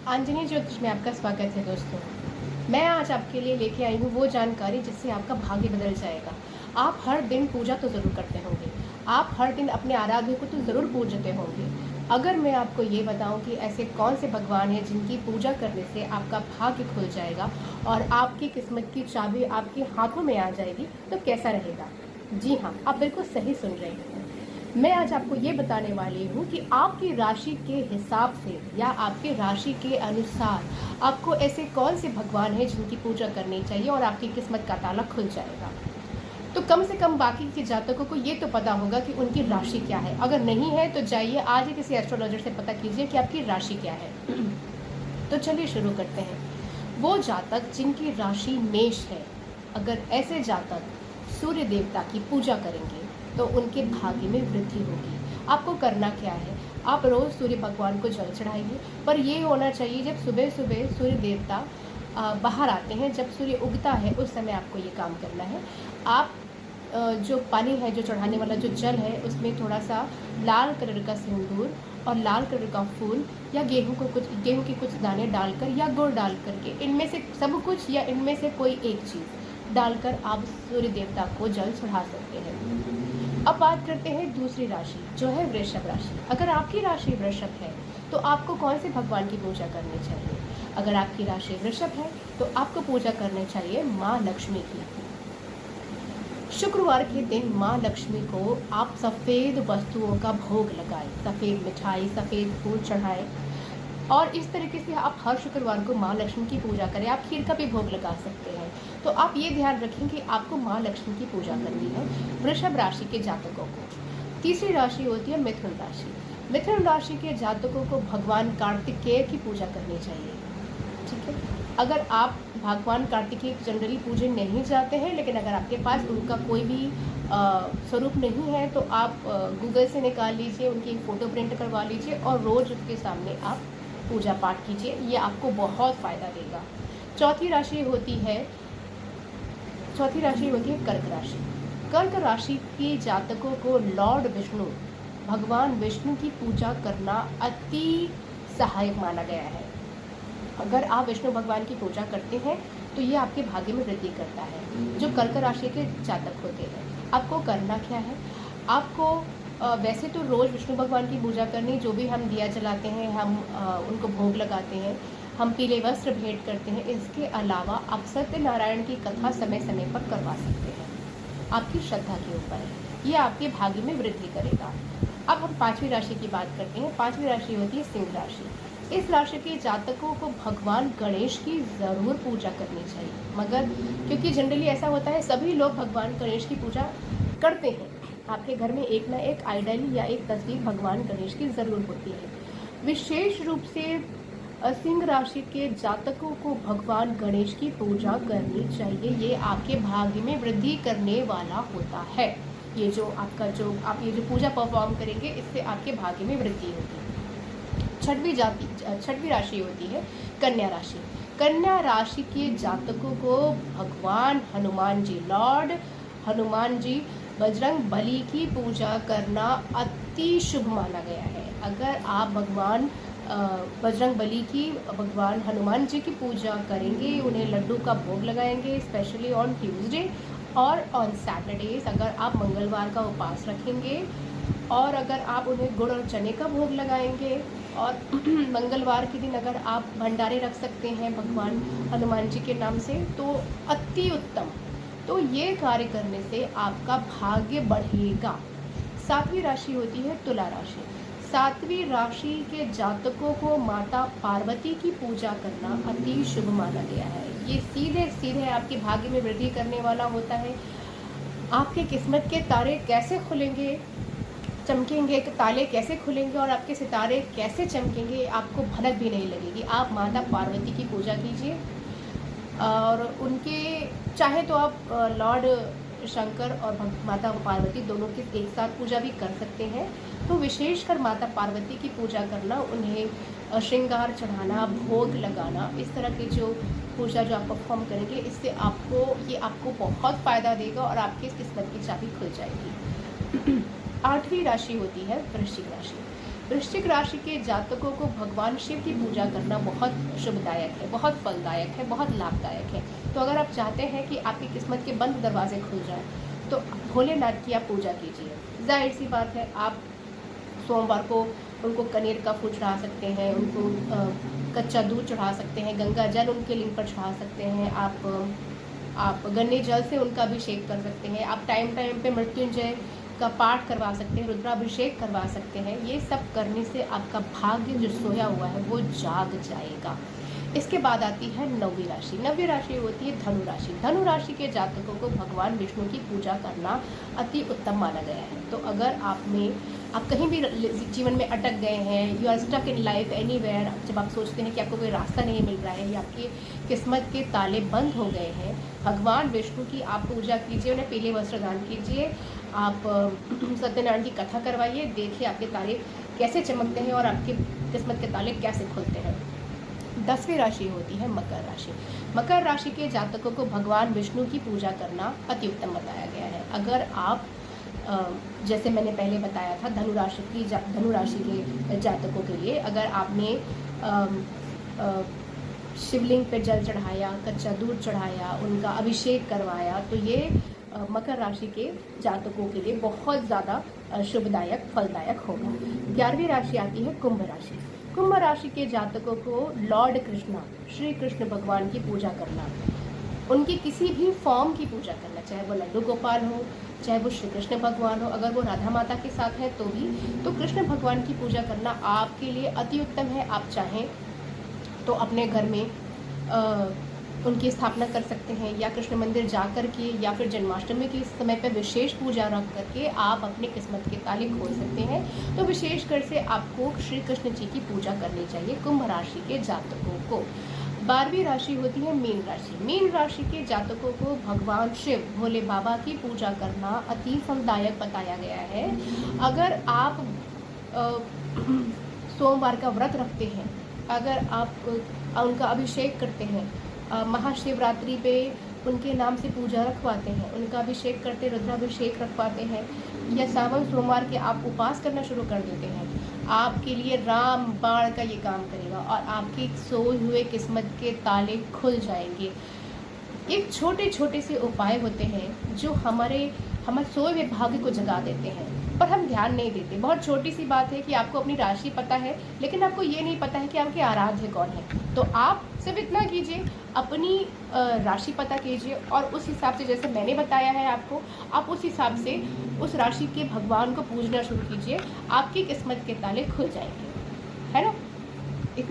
आंजनी ज्योतिष में आपका स्वागत है दोस्तों। मैं आज आपके लिए लेके आई हूँ वो जानकारी जिससे आपका भाग्य बदल जाएगा। आप हर दिन पूजा तो ज़रूर करते होंगे, आप हर दिन अपने आराध्य को तो ज़रूर पूजते होंगे। अगर मैं आपको ये बताऊं कि ऐसे कौन से भगवान हैं जिनकी पूजा करने से आपका भाग्य खुल जाएगा और आपकी किस्मत की चाबी आपके हाथों में आ जाएगी, तो कैसा रहेगा? जी हाँ, आप बिल्कुल सही सुन रहे हैं। मैं आज आपको ये बताने वाली हूँ कि आपकी राशि के हिसाब से या आपके राशि के अनुसार आपको ऐसे कौन से भगवान हैं जिनकी पूजा करनी चाहिए और आपकी किस्मत का ताला खुल जाएगा। तो कम से कम बाकी के जातकों को ये तो पता होगा कि उनकी राशि क्या है। अगर नहीं है तो जाइए आज ही किसी एस्ट्रोलॉजर से पता कीजिए कि आपकी राशि क्या है। तो चलिए शुरू करते हैं। वो जातक जिनकी राशि मेष है, अगर ऐसे जातक सूर्य देवता की पूजा करेंगे तो उनके भाग्य में वृद्धि होगी। आपको करना क्या है, आप रोज़ सूर्य भगवान को जल चढ़ाइए, पर ये होना चाहिए जब सुबह सुबह सूर्य देवता बाहर आते हैं, जब सूर्य उगता है उस समय आपको ये काम करना है। आप जो पानी है, जो चढ़ाने वाला जो जल है, उसमें थोड़ा सा लाल कलर का सिंदूर और लाल कलर का फूल या गेहूं के कुछ दाने डालकर या गुड़ डाल करके, इनमें से सब कुछ या इनमें से कोई एक चीज़ डालकर आप सूर्य देवता को जल चढ़ा सकते हैं। अब बात करते हैं दूसरी राशि जो है वृषभ राशि। अगर आपकी राशि वृषभ है तो आपको कौन से भगवान की पूजा करनी चाहिए? अगर आपकी राशि वृषभ है तो आपको पूजा करनी चाहिए माँ लक्ष्मी की। शुक्रवार के दिन माँ लक्ष्मी को आप सफ़ेद वस्तुओं का भोग लगाएं, सफ़ेद मिठाई, सफ़ेद फूल चढ़ाएं और इस तरीके से आप हर शुक्रवार को माँ लक्ष्मी की पूजा करें। आप खीर का भी भोग लगा सकते हैं। तो आप ये ध्यान रखें कि आपको माँ लक्ष्मी की पूजा करनी है वृषभ राशि के जातकों को। तीसरी राशि होती है मिथुन राशि। मिथुन राशि के जातकों को भगवान कार्तिकेय की पूजा करनी चाहिए। ठीक है, अगर आप भगवान कार्तिकेय जनरली पूजे नहीं जाते हैं, लेकिन अगर आपके पास उनका कोई भी स्वरूप नहीं है तो आप गूगल से निकाल लीजिए, उनकी फ़ोटो प्रिंट करवा लीजिए और रोज़ उसके सामने आप पूजा पाठ कीजिए। ये आपको बहुत फ़ायदा देगा। चौथी राशि होती है कर्क राशि। कर्क राशि के जातकों को लॉर्ड विष्णु, भगवान विष्णु की पूजा करना अति सहायक माना गया है। अगर आप विष्णु भगवान की पूजा करते हैं तो ये आपके भाग्य में वृद्धि करता है। जो कर्क राशि के जातक होते हैं, आपको करना क्या है? आपको वैसे तो रोज़ विष्णु भगवान की पूजा करनी, जो भी हम दिया जलाते हैं, हम उनको भोग लगाते हैं, हम पीले वस्त्र भेंट करते हैं। इसके अलावा आप सत्यनारायण की कथा समय समय पर करवा सकते हैं। आपकी श्रद्धा के ऊपर है, ये आपके भाग्य में वृद्धि करेगा। अब हम पांचवी राशि की बात करते हैं। पांचवी राशि होती है सिंह राशि। इस राशि के जातकों को भगवान गणेश की ज़रूर पूजा करनी चाहिए, मगर क्योंकि जनरली ऐसा होता है सभी लोग भगवान गणेश की पूजा करते हैं, आपके घर में एक ना एक आइडल या एक तस्वीर भगवान गणेश की ज़रूर होती है। विशेष रूप से सिंह राशि के जातकों को भगवान गणेश की पूजा करनी चाहिए। ये आपके भाग्य में वृद्धि करने वाला होता है। ये जो आप ये जो पूजा परफॉर्म करेंगे, इससे आपके भाग्य में वृद्धि होगी। छठवीं राशि होती है कन्या राशि। कन्या राशि के जातकों को भगवान हनुमान जी, लॉर्ड हनुमान जी, बजरंग बली की पूजा करना अति शुभ माना गया है। अगर आप भगवान बजरंग बली की, भगवान हनुमान जी की पूजा करेंगे, उन्हें लड्डू का भोग लगाएंगे, स्पेशली ऑन ट्यूसडे और ऑन सैटरडेज, अगर आप मंगलवार का उपवास रखेंगे और अगर आप उन्हें गुड़ और चने का भोग लगाएंगे और मंगलवार के दिन अगर आप भंडारे रख सकते हैं भगवान हनुमान जी के नाम से, तो अति उत्तम। तो ये कार्य करने से आपका भाग्य बढ़ेगा। सातवीं राशि होती है तुला राशि। सातवीं राशि के जातकों को माता पार्वती की पूजा करना अति शुभ माना गया है। ये सीधे सीधे आपके भाग्य में वृद्धि करने वाला होता है। आपके किस्मत के तारे कैसे खुलेंगे, चमकेंगे, ताले कैसे खुलेंगे और आपके सितारे कैसे चमकेंगे, आपको भनक भी नहीं लगेगी। आप माता पार्वती की पूजा कीजिए और उनके चाहे तो आप लॉर्ड शंकर और माता पार्वती दोनों की एक साथ पूजा भी कर सकते हैं। तो विशेषकर माता पार्वती की पूजा करना, उन्हें श्रृंगार चढ़ाना, भोग लगाना, इस तरह की जो पूजा जो आप परफॉर्म करेंगे, इससे आपको बहुत फ़ायदा देगा और आपकी किस्मत की चाबी खुल जाएगी। आठवीं राशि होती है वृश्चिक राशि। वृश्चिक राशि के जातकों को भगवान शिव की पूजा करना बहुत शुभदायक है, बहुत फलदायक है, बहुत लाभदायक है। तो अगर आप चाहते हैं कि आपकी किस्मत के बंद दरवाजे खुल जाएं, तो भोलेनाथ की आप पूजा कीजिए। जाहिर सी बात है, आप सोमवार को उनको कनेर का फूल चढ़ा सकते हैं, उनको कच्चा दूध चढ़ा सकते हैं, गंगा जल उनके लिंग पर चढ़ा सकते हैं, आप गन्ने जल से उनका अभिषेक कर सकते हैं, आप टाइम टाइम पे मृत्युंजय का पाठ करवा सकते हैं, रुद्राभिषेक करवा सकते हैं। ये सब करने से आपका भाग्य जो सोया हुआ है वो जाग जाएगा। इसके बाद आती है 9वीं राशि। 9वीं राशि होती है धनु राशि। धनु राशि के जातकों को भगवान विष्णु की पूजा करना अति उत्तम माना गया है। तो अगर आप कहीं भी जीवन में अटक गए हैं, you are stuck in life anywhere, जब आप सोचते हैं कि आपको कोई रास्ता नहीं मिल रहा है या आपकी किस्मत के ताले बंद हो गए हैं, भगवान विष्णु की आप पूजा कीजिए, उन्हें पीले वस्त्र दान कीजिए, आप सत्यनारायण की कथा करवाइए, देखिए आपके ताले कैसे चमकते हैं और आपकी किस्मत के ताले कैसे खुलते हैं। 10वीं राशि होती है मकर राशि। मकर राशि के जातकों को भगवान विष्णु की पूजा करना अति उत्तम बताया गया है। अगर आप जैसे मैंने पहले बताया था धनु राशि के जातकों के लिए, अगर आपने शिवलिंग पे जल चढ़ाया, कच्चा दूध चढ़ाया, उनका अभिषेक करवाया, तो ये मकर राशि के जातकों के लिए बहुत ज़्यादा शुभदायक फलदायक होगा। 11वीं राशि आती है कुंभ राशि। कुंभ राशि के जातकों को लॉर्ड कृष्णा, श्री कृष्ण भगवान की पूजा करना, उनकी किसी भी फॉर्म की पूजा करना, चाहे वो लड्डू गोपाल हो, चाहे वो श्री कृष्ण भगवान हो, अगर वो राधा माता के साथ है तो भी, तो कृष्ण भगवान की पूजा करना आपके लिए अति उत्तम है। आप चाहें तो अपने घर में उनकी स्थापना कर सकते हैं, या कृष्ण मंदिर जा कर के, या फिर जन्माष्टमी के समय पर विशेष पूजा रख करके आप अपने किस्मत के ताले खोल सकते हैं। तो विशेषकर से आपको श्री कृष्ण जी की पूजा करनी चाहिए कुंभ राशि के जातकों को। 12वीं राशि होती है मीन राशि। मीन राशि के जातकों को भगवान शिव भोले बाबा की पूजा करना अति फलदायक बताया गया है। अगर आप सोमवार का व्रत रखते हैं, अगर आप उनका अभिषेक करते हैं, महाशिवरात्रि पे उनके नाम से पूजा रखवाते हैं, उनका अभिषेक करते, रुद्राभिषेक रखवाते हैं, या सावन सोमवार के आप उपवास करना शुरू कर देते हैं, आपके लिए राम बाण का ये काम करेगा और आपके सोए हुए किस्मत के ताले खुल जाएंगे। एक छोटे छोटे से उपाय होते हैं जो हमारे सोए हुए भाग्य को जगा देते हैं, पर हम ध्यान नहीं देते। बहुत छोटी सी बात है कि आपको अपनी राशि पता है, लेकिन आपको ये नहीं पता है कि आपके आराध्य कौन है। तो आप सिर्फ इतना कीजिए, अपनी राशि पता कीजिए और उस हिसाब से, जैसे मैंने बताया है आपको, आप उस हिसाब से उस राशि के भगवान को पूजना शुरू कीजिए, आपकी किस्मत के ताले खुल जाएंगे, है ना।